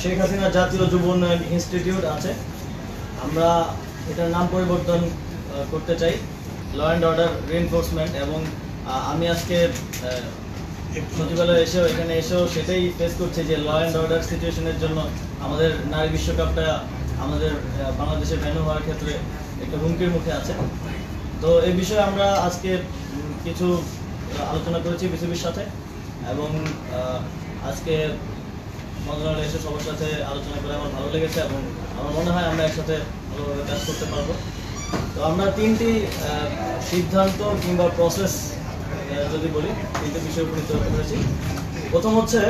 শেখ হাসিনা জাতীয় যুব উন্নয়ন ইনস্টিটিউট আছে। আমরা এটার নাম পরিবর্তন করতে চাই ল অ্যান্ড অর্ডার রিএনফোর্সমেন্ট, এবং আমি আজকে সচিবালয়ে এখানে এসেও সেটাই ফেস করছি যে ল অ্যান্ড অর্ডার সিচুয়েশনের জন্য আমাদের নারী বিশ্বকাপটা আমাদের বাংলাদেশে ভেন্যু হওয়ার ক্ষেত্রে একটা হুমকির মুখে আছে। তো এই বিষয়ে আমরা আজকে কিছু আলোচনা করেছি বিসিবির সাথে, এবং আজকে মন্ত্রণালয়ে এসে সবার সাথে আলোচনা করে আমার ভালো লেগেছে, এবং আমার মনে হয় আমরা একসাথে ভালোভাবে কাজ করতে পারবো। তো আমরা তিনটি সিদ্ধান্ত কিংবা প্রসেস যদি বলি, তিনটে বিষয় উপনীত হতে পেরেছি। প্রথম হচ্ছে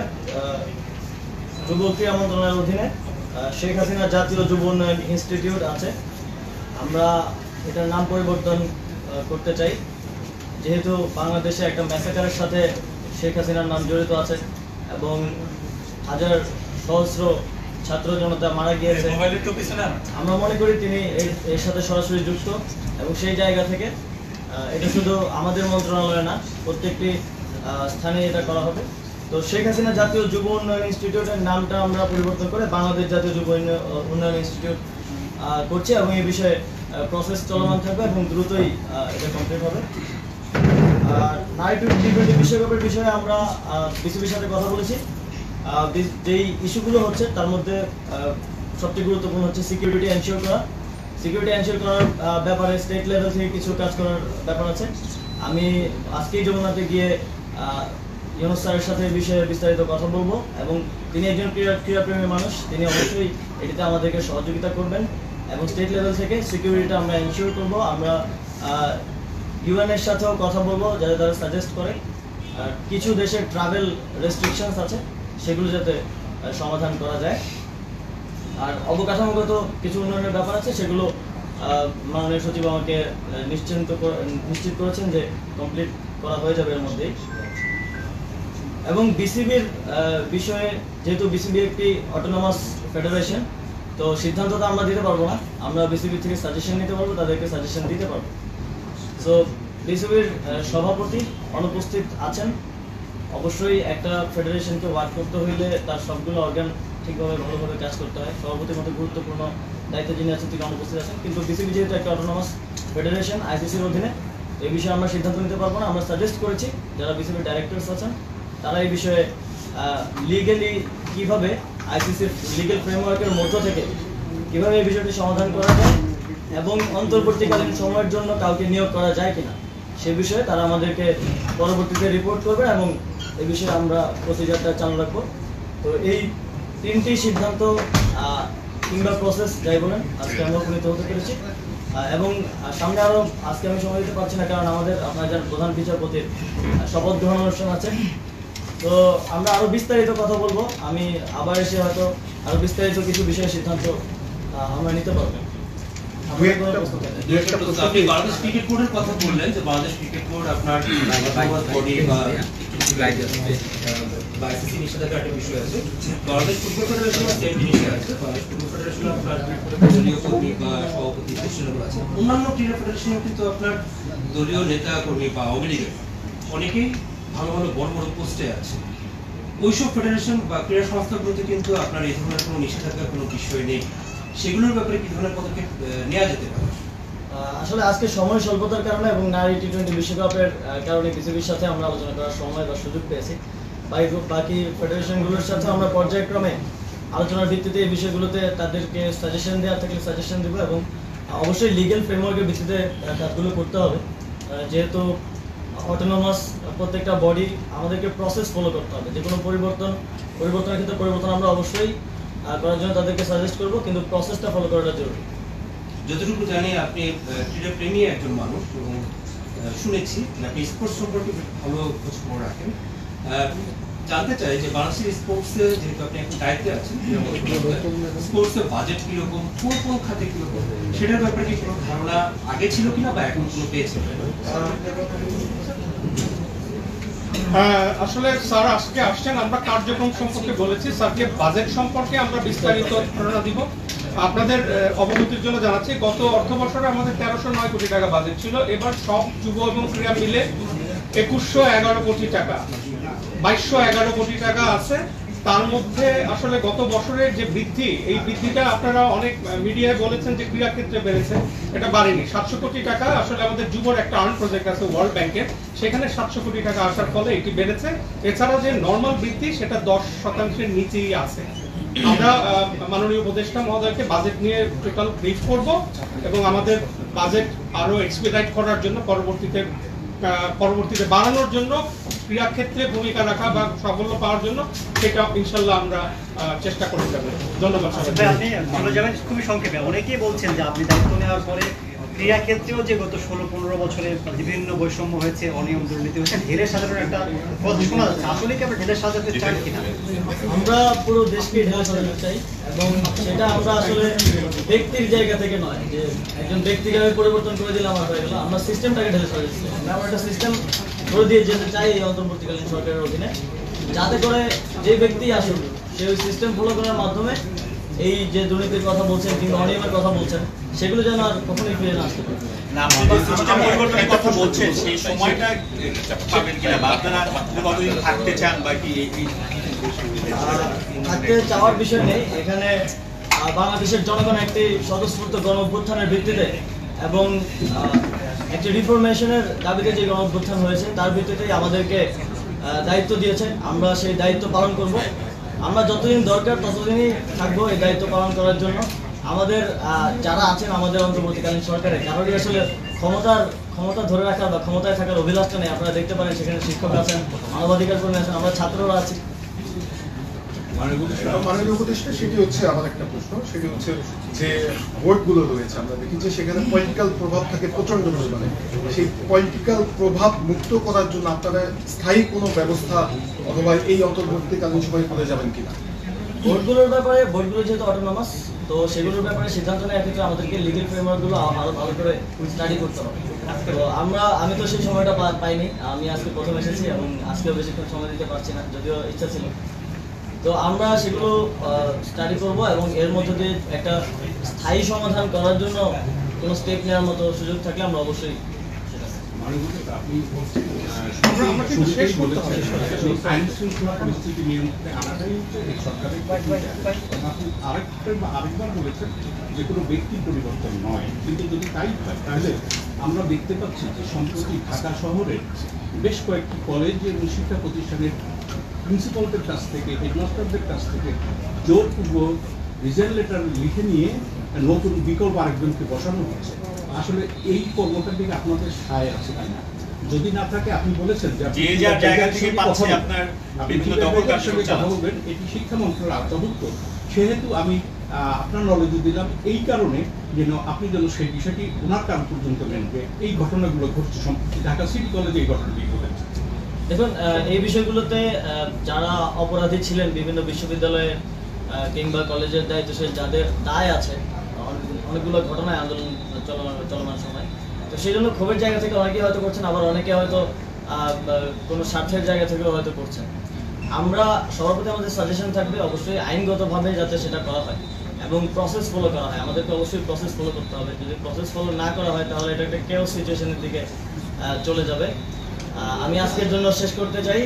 যুব ক্রীড়া মন্ত্রণালয়ের অধীনে শেখ হাসিনা জাতীয় যুব উন্নয়ন ইনস্টিটিউট আছে। আমরা এটার নাম পরিবর্তন করতে চাই, যেহেতু বাংলাদেশে একটা ম্যাসাকারের সাথে শেখ হাসিনার নাম জড়িত আছে এবং হাজার সহস্র ছাত্র জনতা মারা গিয়েছে। আমরা মনে করি তিনি এর সাথে সরাসরি যুক্ত, এবং সেই জায়গা থেকে এটা শুধু আমাদের মন্ত্রণালয়ে না, প্রত্যেকটি স্থানে এটা করা হবে। তো শেখ হাসিনা জাতীয় যুব উন্নয়ন ইনস্টিটিউটের নামটা আমরা পরিবর্তন করে বাংলাদেশ জাতীয় যুব উন্নয়ন ইনস্টিটিউট করছি, এবং এই বিষয়ে প্রসেস চলমান থাকবে এবং দ্রুতই এটা কমপ্লিট হবে। আর নারী টি-20 বিশ্বকাপের বিষয়ে আমরা বিসিবির সাথে কথা বলেছি। যেই ইস্যুগুলো হচ্ছে তার মধ্যে সবচেয়ে গুরুত্বপূর্ণ হচ্ছে সিকিউরিটি এনশিওর করা। সিকিউরিটি এনশিওর করার ব্যাপারে স্টেট লেভেল থেকে কিছু কাজ করার ব্যাপার আছে। আমি আজকেই যমুনাতে গিয়ে ইউনুস স্যারের সাথে এই বিষয়ে বিস্তারিত কথা বলবো, এবং তিনি একজন ক্রীড়াপ্রেমী মানুষ, তিনি অবশ্যই এটিতে আমাদেরকে সহযোগিতা করবেন, এবং স্টেট লেভেল থেকে সিকিউরিটিটা আমরা এনশিওর করবো। আমরা ইউএনের সাথেও কথা বলবো যাতে তারা সাজেস্ট করে কিছু দেশের ট্রাভেল রেস্ট্রিকশনস আছে সেগুলো যাতে সমাধান করা যায়। আর অবকাঠামোগত কিছু উন্নয়নের ব্যাপার আছে, সেগুলো মাননীয় সচিব আমাকে নিশ্চিত করেছেন যে কমপ্লিট করা হয়ে যাবে এর মধ্যেই। এবং বিসিবির বিষয়ে, যেহেতু বিসিবি একটি অটোনমাস ফেডারেশন, তো সিদ্ধান্ত তো আমরা দিতে পারবো না, আমরা বিসিবি থেকে সাজেশন নিতে পারবো, তাদেরকে সাজেশন দিতে পারবো। সো বিসিবির সভাপতি অনুপস্থিত আছেন। অবশ্যই একটা ফেডারেশনকে ওয়ার্ক করতে হইলে তার সবগুলো অর্গান ঠিকভাবে ভালোভাবে কাজ করতে হয়। সভাপতির মধ্যে গুরুত্বপূর্ণ দায়িত্ব যিনি আছেন তিনি অনুপস্থিত আছেন, কিন্তু বিসিবি যেহেতু একটা অটোনমাস ফেডারেশন আইসিসির অধীনে, এই বিষয়ে আমরা সিদ্ধান্ত নিতে পারবো না। আমরা সাজেস্ট করেছি যারা বিসিবির ডাইরেক্টরস আছেন তারা এই বিষয়ে লিগেলি কীভাবে আইসিসির লিগেল ফ্রেমওয়ার্কের মধ্য থেকে কীভাবে এই বিষয়টি সমাধান করা যায় এবং অন্তর্বর্তীকালীন সময়ের জন্য কাউকে নিয়োগ করা যায় কিনা সে বিষয়ে তারা আমাদেরকে পরবর্তীতে রিপোর্ট করবে, এবং এই বিষয়ে আমরা প্রসিজারটা চালু রাখবো। তো এই তিনটি সিদ্ধান্ত কিংবা প্রসেস যাই বলেন আজকে আমরা উপনীত হতে পেরেছি, এবং সামনে আরও আজকে আমি সময় দিতে পারছি না, কারণ আমাদের আপনাদের প্রধান বিচারপতির শপথ গ্রহণ অনুষ্ঠান আছে। তো আমরা আরও বিস্তারিত কথা বলবো, আমি আবার এসে হয়তো আরও বিস্তারিত কিছু বিষয়ে সিদ্ধান্ত আমরা নিতে পারবো। আপনি বাংলাদেশ ক্রিকেট বোর্ডের কথা বললেন যে বাংলাদেশ ক্রিকেট বোর্ড আপনার বডি বা আইসিসি নিষেধাজ্ঞার একটা বিষয় আছে, বাংলাদেশ ফুটবল ফেডারেশন সেম জিনিসই আছে। বাংলাদেশ ফুটবল ফেডারেশন আপনার দলীয় কর্মী বা সভাপতি প্রেসিডেন্ট আছে, অন্যান্য ক্রীড়া ফেডারেশনেও কিন্তু আপনার দলীয় নেতা কর্মী বা আওয়ামী লীগের অনেকেই ভালো ভালো বড় বড় পোস্টে আছে। ওইসব ফেডারেশন বা ক্রীড়া সংস্থাগুলোতে কিন্তু আপনার এই ধরনের কোনো নিষেধাজ্ঞার কোনো বিষয় নেই, সেগুলোর ব্যাপারে কি ধরনের পদক্ষেপ নেওয়া যেতে পারে? আসলে আজকে সময় স্বল্পতার কারণে এবং নারী টি-20 বিশ্বকাপের কারণে বিসিবির সাথে আমরা আলোচনা করার সময় বা সুযোগ পেয়েছি। বাকি ফেডারেশনগুলোর সাথে আমরা পর্যায়ক্রমে আলোচনার ভিত্তিতে এই বিষয়গুলোতে তাদেরকে সাজেশন দেওয়া থাকলে সাজেশন দেবো, এবং অবশ্যই লিগেল ফ্রেমওয়ার্কের ভিত্তিতে কাজগুলো করতে হবে। যেহেতু অটোনমাস প্রত্যেকটা বডি, আমাদেরকে প্রসেস ফলো করতে হবে। যে কোনো পরিবর্তনের ক্ষেত্রে পরিবর্তন আমরা অবশ্যই করার জন্য তাদেরকে সাজেস্ট করবো, কিন্তু প্রসেসটা ফলো করাটা জরুরি। যতটুকু জানি আপনি ক্রীড়াপ্রেমী একজন মানুষ, এবং শুনেছি আপনি স্পোর্টস সম্পর্কে ভালো খোঁজ খবর রাখেন। জানতে চাই যে বাংলাদেশের স্পোর্টসে যেহেতু আপনি এখন দায়িত্বে আছেন, স্পোর্টসের বাজেট কীরকম, কোন খাতে কীরকম, সেটার ব্যাপারে কি কোনো ধারণা আগে ছিল কিনা বা এখন কোনো পেয়েছেন? আসলে স্যার আজকে আসছেন, আমরা কার্যক্রম সম্পর্কে বলেছি, স্যারকে বাজেট সম্পর্কে আমরা বিস্তারিত ধারণা দিব। আপনাদের অবগতির জন্য জানাচ্ছি, গত অর্থ বছরে আমাদের 1309 কোটি টাকা বাজেট ছিল। এবার সব যুব এবং ক্রীড়া মিলে 2111 কোটি টাকা, 2211 কোটি টাকা আছে তার মধ্যে আসলে গত বছরের যে বৃদ্ধি, এই বৃদ্ধিটা আপনারা অনেক মিডিয়ায় বলেছেন যে ক্রীড়া ক্ষেত্রে বেড়েছে, এটা বাড়েনি। 700 কোটি টাকা আসলে আমাদের যুবর একটা আর্ন প্রজেক্ট আছে ওয়ার্ল্ড ব্যাংকের, সেখানে 700 কোটি টাকা আসার ফলে এটি বেড়েছে। এছাড়া যে নর্মাল বৃদ্ধি সেটা 10% নিচেই আছে। আমরা মাননীয় উপদেষ্টা মহোদয়কে বাজেট নিয়ে টোটাল ব্রিফ করব এবং আমাদের বাজেট আরো এক্সপিডাইট করার জন্য পরবর্তীতে বাড়ানোর জন্য, ক্রীড়া ক্ষেত্রে ভূমিকা রাখা বা সাফল্য পাওয়ার জন্য সেটা ইনশাল্লাহ আমরা চেষ্টা করে যাব। ধন্যবাদ। আপনি ভালো যাবেন। খুবই সংক্ষেপে, অনেকেই বলছেন যে আপনি দায়িত্ব নেওয়ার পরে ক্রীড়া ক্ষেত্রেও যে গত 16-15 বছরে বিভিন্ন বৈষম্য হয়েছে, অনিয়ম দুর্নীতি হয়েছে, ঢেলে সাজানোর একটা কথা শোনা যাচ্ছে। আসলে কি আপনি ঢেলে সাজাতে চান কিনা? আমরা পুরো দেশকে ঢেলে সাজাতে চাই এবং সেটা আমরা আসলে ব্যক্তির জায়গা থেকে নয় যে একজন ব্যক্তিকে পরিবর্তন করে দিলে আমার হয়ে গেল। আমরা সিস্টেমটাকে ঢেলে সাজাতে চাই। আমরা একটা সিস্টেম করে দিয়ে যেতে চাই এই অন্তর্বর্তীকালীন সরকারের অধীনে, যাতে করে যে ব্যক্তি আসুক সে ওই সিস্টেম ফলো করার মাধ্যমে এই যে দুর্নীতির কথা বলছেন কিংবা অনিয়মের কথা বলছেন সেগুলো যেন আর কখনোই ফিরে না আসতে পারে। সিস্টেম পরিবর্তনের কথা বলছেন, সেই সময়টা পাবেন কিনা বা আপনারা কতদিন থাকতে চান বা কি? থাকতে চাওয়ার বিষয় নেই এখানে। বাংলাদেশের জনগণ একটি স্বতঃস্ফূর্ত গণ অভ্যুত্থানের ভিত্তিতে এবং একটি রিফরমেশনের দাবিতে যে গণ অভ্যুত্থান হয়েছে তার ভিত্তিতেই আমাদেরকে দায়িত্ব দিয়েছেন। আমরা সেই দায়িত্ব পালন করব। আমরা যতদিন দরকার ততদিনই থাকবো এই দায়িত্ব পালন করার জন্য। আমাদের যারা আছেন আমাদের অন্তর্বর্তীকালীন সরকারে কারোরই আসলে ক্ষমতা ধরে রাখার বা ক্ষমতায় থাকার অভিলাষটা নেই। আপনারা দেখতে পারেন সেখানে শিক্ষক আছেন, মানবাধিকার কর্মী আছেন, আমরা ছাত্ররা আছি। মাননীয় উপদেষ্টা, সেটি হচ্ছে আমার একটা প্রশ্ন। সেটি হচ্ছে যে ভোটগুলো রয়েছে, আমরা দেখি যে সেখানে পলিটিক্যাল প্রভাব থাকে প্রচন্ড পরিমাণে। সেই পলিটিক্যাল প্রভাব মুক্ত করার জন্য আপনারা স্থায়ী কোনো ব্যবস্থা অথবা এই অন্তর্বর্তীকালীন সময় করে যাবেন কিনা? ভোটগুলোর ব্যাপারে, ভোটগুলো যেহেতু অটোনমাস, তো সেগুলোর ব্যাপারে সিদ্ধান্ত নেওয়ার ক্ষেত্রে আমাদেরকে লিগেল ফ্রেমওয়ার্কগুলো আরো ভালো করে স্টাডি করতে হবে। তো আমি তো সেই সময়টা পাইনি। আমি আজকে প্রথম এসেছি এবং আজকেও বেশিক্ষণ সময় দিতে পারছি না, যদিও ইচ্ছা ছিল। তো আমরা সেগুলো স্টাডি করব এবং এর মধ্যে দিয়ে একটা স্থায়ী সমাধান করার জন্য কোনো স্টেপ নেওয়ার মতো সুযোগ থাকলে আমরা অবশ্যই আরেকবার বলেছেন যে কোনো ব্যক্তির পরিবর্তন নয়, কিন্তু যদি তাই হয় তাহলে আমরা দেখতে পাচ্ছি যে সম্প্রতি ঢাকা শহরে বেশ কয়েকটি কলেজ এবং শিক্ষা প্রতিষ্ঠানের প্রিন্সিপালদের কাছ থেকে, হেডমাস্টারদের কাছ থেকে জোরপূর্বক রিজাইন লেটার লিখে নিয়ে নতুন বিকল্প আরেকজনকে বসানো হচ্ছে। আসলে এই কর্মটার দিকে আপনাদের সায় আছে কিনা? যদি না থাকে, আপনি বলেছেন যে কথা বলবেন, এটি শিক্ষা মন্ত্রণালয়ের আওতাভুক্ত। সেহেতু আমি আপনার নলেজে দিলাম এই কারণে যেন আপনি যেন সেই বিষয়টি ওনার কান পর্যন্ত নেন যে এই ঘটনাগুলো ঘটছে সম্প্রতি ঢাকা সিটি কলেজে এই ঘটনাটি ঘটেছে। দেখুন, এই বিষয়গুলোতে যারা অপরাধী ছিলেন বিভিন্ন বিশ্ববিদ্যালয়ে কিংবা কলেজের দায়িত্বশীল যাদের দায় আছে, অনেকগুলো ঘটনায় আন্দোলন চলমান সময়, তো সেই জন্য ক্ষোভের জায়গা থেকে অনেকে হয়তো করছেন, আবার অনেকে হয়তো কোনো স্বার্থের জায়গা থেকেও হয়তো করছেন। আমরা সবার প্রতি আমাদের সাজেশন থাকবে অবশ্যই আইনগতভাবে যাতে সেটা করা হয় এবং প্রসেস ফলো করা হয়। আমাদেরকে অবশ্যই প্রসেস ফলো করতে হবে। যদি প্রসেস ফলো না করা হয় তাহলে এটা একটা কেওস সিচুয়েশনের দিকে চলে যাবে। আমি আজকের জন্য শেষ করতে চাই।